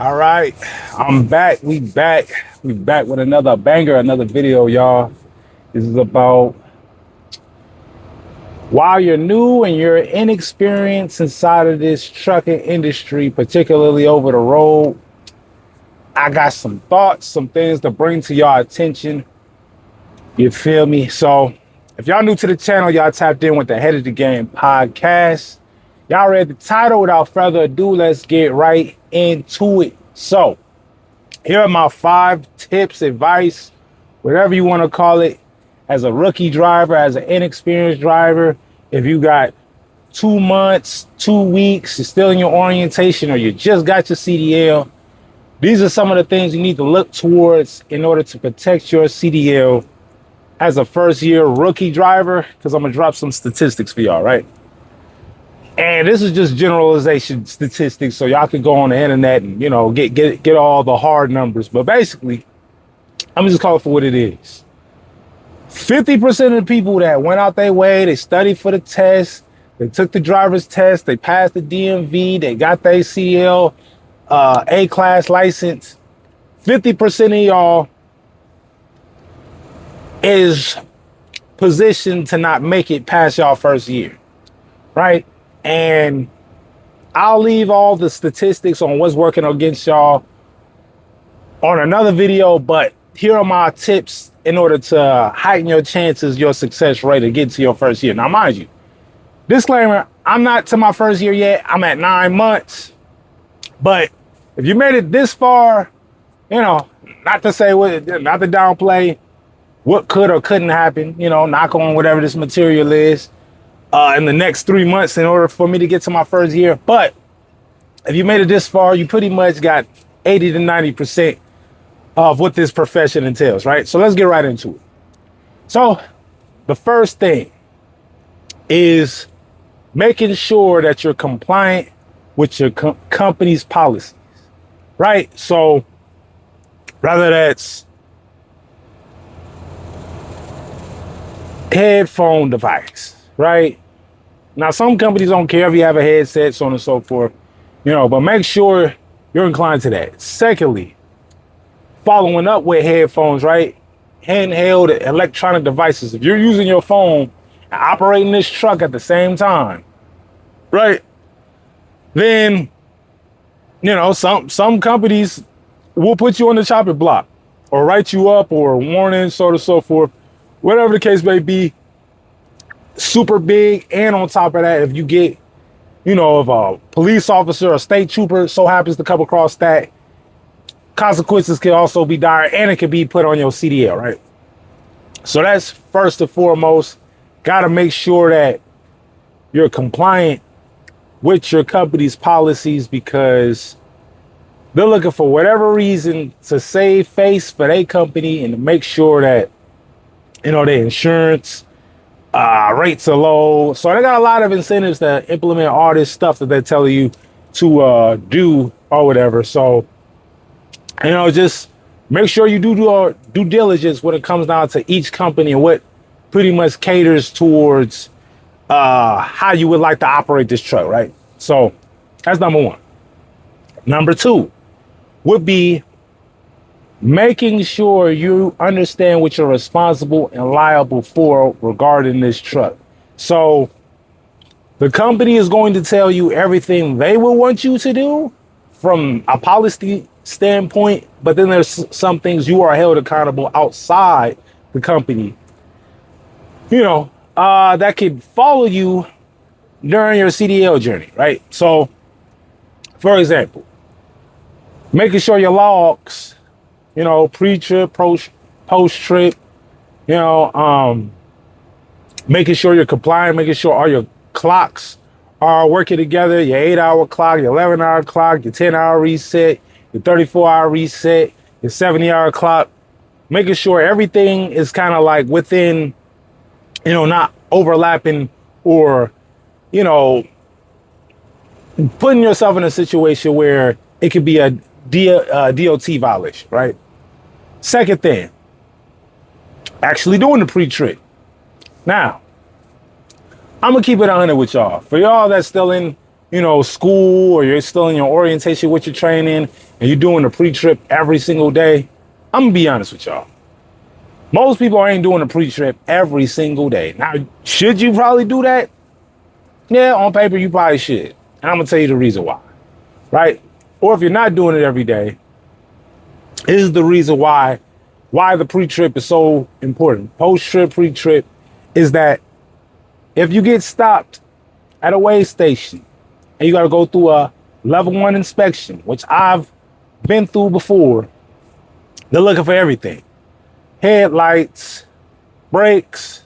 All right, I'm back. We back. We back with another banger, another video, y'all. This is about while you're new and you're inexperienced inside of this trucking industry, particularly over the road. I got some thoughts, some things to bring to y'all attention. You feel me? So, if y'all new to the channel, y'all tapped in with the Head of the Game podcast. Y'all read the title. Without further ado, let's get right into it. So, here are my 5 tips, advice, whatever you want to call it, as a rookie driver, as an inexperienced driver. If you got 2 months, 2 weeks, you're still in your orientation, or you just got your CDL, these are some of the things you need to look towards in order to protect your CDL as a first-year rookie driver, because I'm going to drop some statistics for y'all, right? And this is just generalization statistics, so y'all can go on the internet and, get all the hard numbers. But basically, I'm just call it for what it is. 50% of the people that went out their way, they studied for the test, they took the driver's test, they passed the DMV, they got their CDL A-class license. 50% of y'all is positioned to not make it past y'all first year, right? And I'll leave all the statistics on what's working against y'all on another video, but here are my tips in order to heighten your chances, your success rate of getting to your first year. Now, mind you, disclaimer, I'm not to my first year yet. I'm at 9 months. But if you made it this far, not to say what, not to downplay what could or couldn't happen, knock on whatever this material is in the next 3 months in order for me to get to my first year. But if you made it this far, you pretty much got 80 to 90% of what this profession entails, right? So let's get right into it. So the first thing is making sure that you're compliant with your company's policies, right? So whether that's headphone device, right? Now, some companies don't care if you have a headset, so on and so forth, but make sure you're inclined to that. Secondly, following up with headphones, right? Handheld electronic devices. If you're using your phone and operating this truck at the same time, right? Then, some companies will put you on the chopping block or write you up or warning, so on and so forth. Whatever the case may be, super big. And on top of that, if you get, if a police officer or state trooper so happens to come across that, consequences can also be dire, and it can be put on your CDL, right? So that's first and foremost. Got to make sure that you're compliant with your company's policies, because they're looking for whatever reason to save face for their company and to make sure that, their insurance rates are low. So they got a lot of incentives to implement all this stuff that they're telling you to do or whatever. So, just make sure you do due diligence when it comes down to each company and what pretty much caters towards how you would like to operate this truck, right? So that's number 1. Number 2 would be making sure you understand what you're responsible and liable for regarding this truck. So the company is going to tell you everything they will want you to do from a policy standpoint, but then there's some things you are held accountable outside the company, that could follow you during your CDL journey, right? So, for example, making sure your logs, pre-trip, post-trip, making sure you're compliant, making sure all your clocks are working together, your 8-hour clock, your 11-hour clock, your 10-hour reset, your 34-hour reset, your 70-hour clock, making sure everything is kind of like within, not overlapping or, putting yourself in a situation where it could be a DOT violation, right? Second thing, actually doing the pre-trip. Now, I'm gonna keep it 100 with y'all. For y'all that's still in school, or you're still in your orientation with your training and you're doing the pre-trip every single day, I'm gonna be honest with y'all. Most people ain't doing a pre-trip every single day. Now, should you probably do that? Yeah, on paper, you probably should. And I'm gonna tell you the reason why, right? Or if you're not doing it every day, is the reason why the pre-trip is so important. Post-trip, pre-trip is that if you get stopped at a weigh station and you got to go through a level 1 inspection, which I've been through before, they're looking for everything. Headlights, brakes.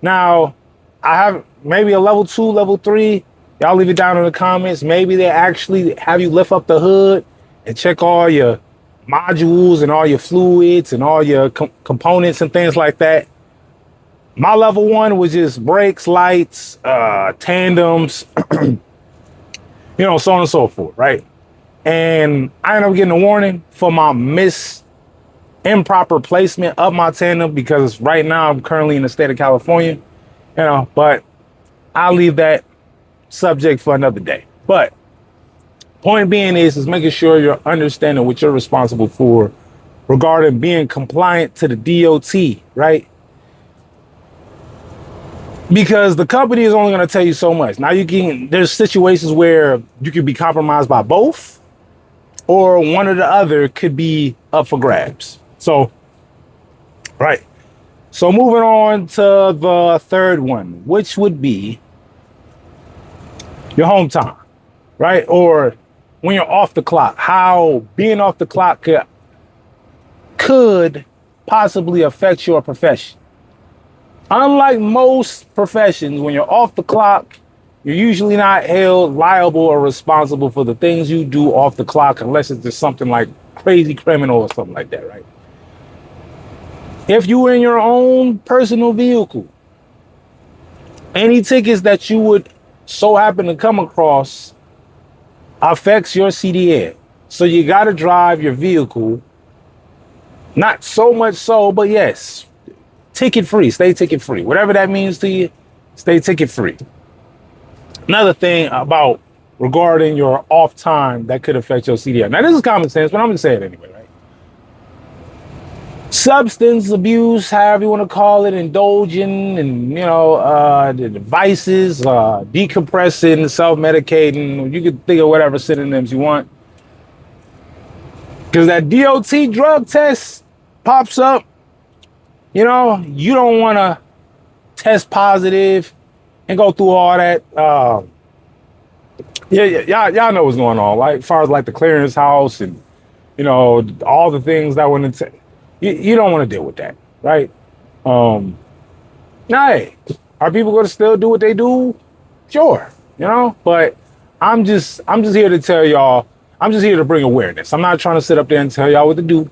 Now, I have maybe a level 2, level 3. Y'all leave it down in the comments. Maybe they actually have you lift up the hood and check all your modules and all your fluids and all your components and things like that. My level 1 was just brakes, lights, tandems, so on and so forth, right? And I ended up getting a warning for my improper placement of my tandem, because right now I'm currently in the state of California, but I'll leave that subject for another day. But point being is making sure you're understanding what you're responsible for regarding being compliant to the DOT, right? Because the company is only going to tell you so much. Now there's situations where you could be compromised by both, or one or the other could be up for grabs. So, right. So moving on to the third one, which would be your home time, right? Or when you're off the clock, how being off the clock could possibly affect your profession. Unlike most professions, when you're off the clock, you're usually not held liable or responsible for the things you do off the clock, unless it's just something like crazy criminal or something like that, right? If you were in your own personal vehicle, any tickets that you would so happen to come across affects your CDL. So you got to drive your vehicle, not so much so, but yes, ticket free, stay ticket free. Whatever that means to you, stay ticket free. Another thing about regarding your off time that could affect your CDL. Now, this is common sense, but I'm going to say it anyway, right? Substance abuse, however you want to call it, indulging and, the devices, decompressing, self-medicating. You can think of whatever synonyms you want. Because that DOT drug test pops up, you don't want to test positive and go through all that. Y'all know what's going on, like as far as like the clearance house and, all the things that went into. You don't want to deal with that, right? Now, hey, are people going to still do what they do? Sure, but I'm just here to tell y'all. I'm just here to bring awareness. I'm not trying to sit up there and tell y'all what to do.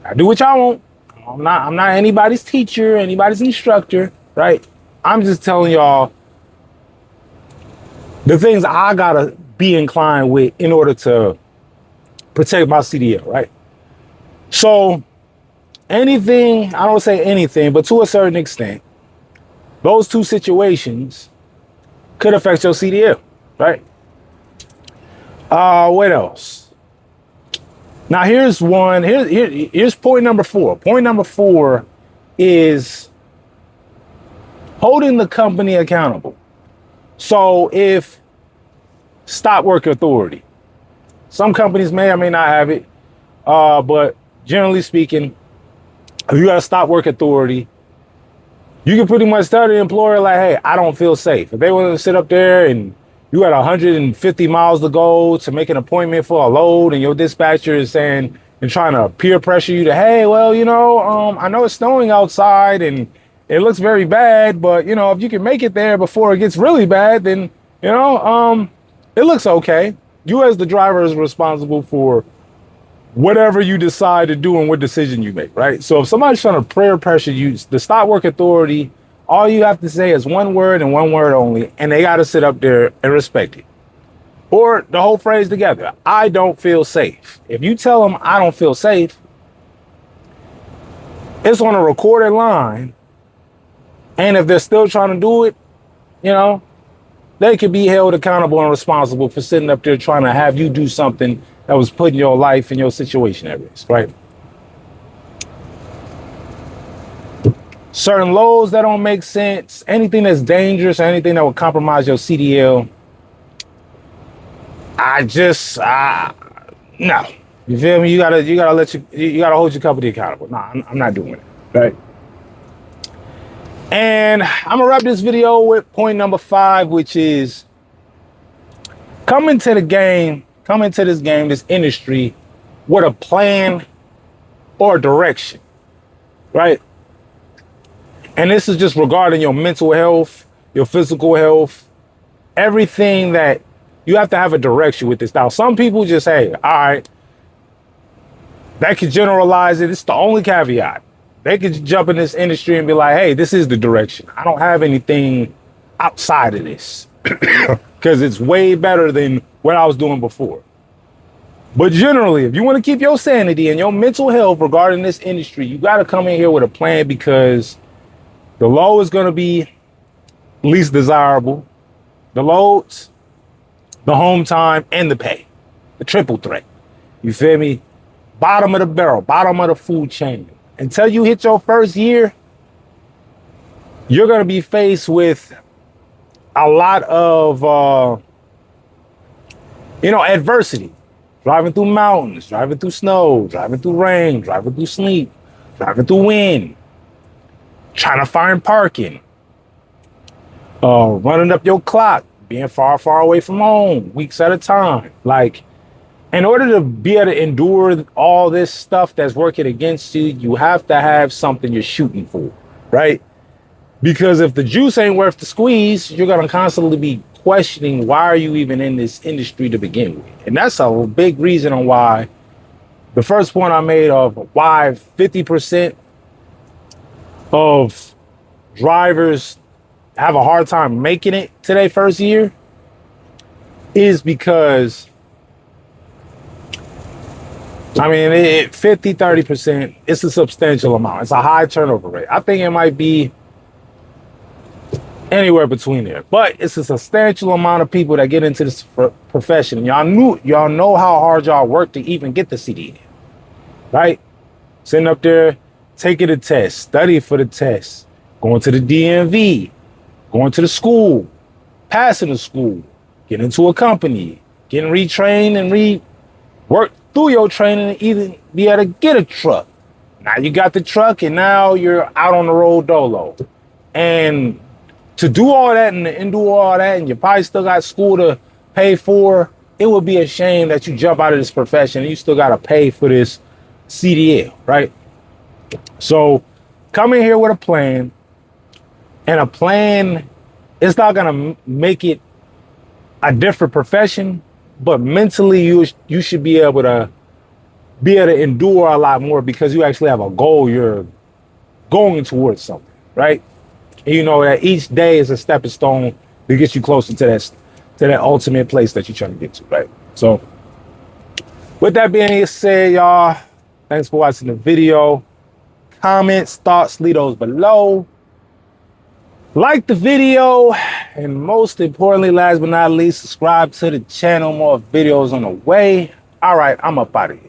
I do what y'all want. I'm not anybody's teacher, anybody's instructor, right? I'm just telling y'all the things I gotta be inclined with in order to protect my CDL, right? So anything, I don't say anything, but to a certain extent, those two situations could affect your CDL, right? What else? Now here's one. Here's point number 4. Point number 4 is holding the company accountable. So if stop work authority, some companies may or may not have it, but generally speaking, if you got a stop work authority, you can pretty much tell the employer, like, hey, I don't feel safe. If they want to sit up there and you got 150 miles to go to make an appointment for a load, and your dispatcher is saying and trying to peer pressure you to, hey, well, I know it's snowing outside and it looks very bad, but if you can make it there before it gets really bad, then it looks okay. You as the driver is responsible for whatever you decide to do and what decision you make, right? So if somebody's trying to peer pressure you, the stop work authority, all you have to say is one word and one word only, and they got to sit up there and respect it. Or the whole phrase together, I don't feel safe. If you tell them I don't feel safe, it's on a recorded line. And if they're still trying to do it, they could be held accountable and responsible for sitting up there trying to have you do something that was putting your life and your situation at risk, right? Certain loads that don't make sense, anything that's dangerous, anything that would compromise your CDL, no. You feel me? You gotta hold your company accountable. Nah, I'm not doing it, right? And I'm gonna wrap this video with point number 5, which is come into this game, this industry, with a plan or direction, right? And this is just regarding your mental health, your physical health, everything that you have to have a direction with this. Now, some people just say, all right, that could generalize it. It's the only caveat. They could jump in this industry and be like, hey, this is the direction. I don't have anything outside of this because it's way better than what I was doing before. But generally, if you want to keep your sanity and your mental health regarding this industry, you got to come in here with a plan, because the low is going to be least desirable. The loads, the home time, and the pay. The triple threat. You feel me? Bottom of the barrel, bottom of the food chain. Until you hit your first year, you're going to be faced with a lot of, adversity. Driving through mountains, driving through snow, driving through rain, driving through sleet, driving through wind, trying to find parking, running up your clock, being far, far away from home, weeks at a time. Like, in order to be able to endure all this stuff that's working against you, you have to have something you're shooting for, right? Because if the juice ain't worth the squeeze, you're going to constantly be questioning, why are you even in this industry to begin with? And that's a big reason on why the first point I made of why 50% of drivers have a hard time making it to their first year is because, 30%, it's a substantial amount. It's a high turnover rate. I think it might be anywhere between there, but it's a substantial amount of people that get into this profession. Y'all know how hard y'all work to even get the CDL, right? Sitting up there, taking the test, studying for the test, going to the DMV, going to the school, passing the school, getting into a company, getting retrained and work through your training and even be able to get a truck. Now you got the truck and now you're out on the road dolo. And to do all that and do all that, and you probably still got school to pay for, it would be a shame that you jump out of this profession and you still got to pay for this CDL, right? So come in here with a plan, and a plan, it's not going to make it a different profession, but mentally you should be able to endure a lot more because you actually have a goal. You're going towards something, right? And you know that each day is a stepping stone to get you closer to that ultimate place that you're trying to get to, right? So with that being said, y'all, thanks for watching the video. Comments, thoughts, leave those below. Like the video, and most importantly, last but not least, subscribe to the channel. More videos on the way. All right, I'm up out of here.